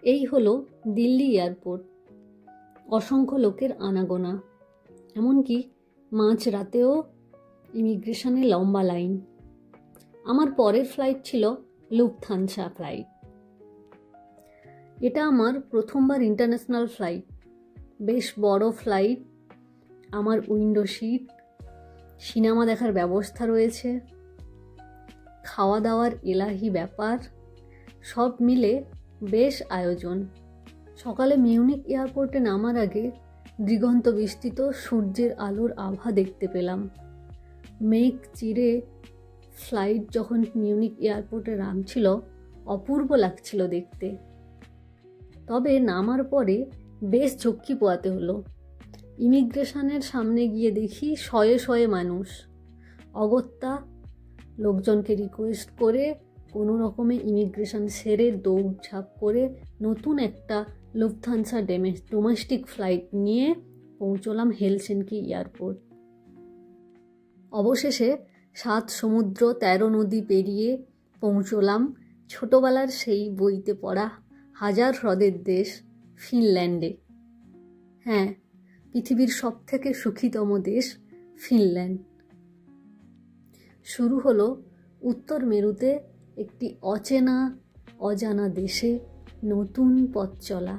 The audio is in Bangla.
এই হলো দিল্লি এয়ারপোর্ট। অসংখ্য লোকের আনাগোনা, এমনকি মাঝরাতেও ইমিগ্রেশনে লম্বা লাইন। আমার পরের ফ্লাইট ছিল লুফথানসা ফ্লাইট। এটা আমার প্রথমবার ইন্টারন্যাশনাল ফ্লাইট। বেশ বড় ফ্লাইট, আমার উইন্ডো সিট, সিনেমা দেখার ব্যবস্থা রয়েছে, খাওয়া দাওয়ার এলাহি ব্যাপার, সব মিলে বেশ আয়োজন। সকালে মিউনিক এয়ারপোর্টে নামার আগে দিগন্ত বিস্তৃত সূর্যের আলোর আভা দেখতে পেলাম। মেঘ চিরে ফ্লাইট যখন মিউনিক এয়ারপোর্টে নামছিল, অপূর্ব লাগছিল দেখতে। তবে নামার পরে বেশ ঝক্কি পোয়াতে হলো। ইমিগ্রেশনের সামনে গিয়ে দেখি শয়ে শয়ে মানুষ। অগত্যা লোকজনকে রিকোয়েস্ট করে কোনো রকমে ইমিগ্রেশন সেরে দৌড়ঝাঁপ করে নতুন একটা লুফথানসা ডোমেস্টিক ফ্লাইট নিয়ে পৌঁছলাম হেলসিঙ্কি এয়ারপোর্ট। অবশেষে 7 সমুদ্র 13 নদী পেরিয়ে পৌঁছলাম ছোটবেলার সেই বইতে পড়া হাজার হ্রদের দেশ ফিনল্যান্ডে। হ্যাঁ, পৃথিবীর সবথেকে সুখীতম দেশ ফিনল্যান্ড। শুরু হলো উত্তর মেরুতে একটি অচেনা অজানা দেশে নতুন পথ চলা।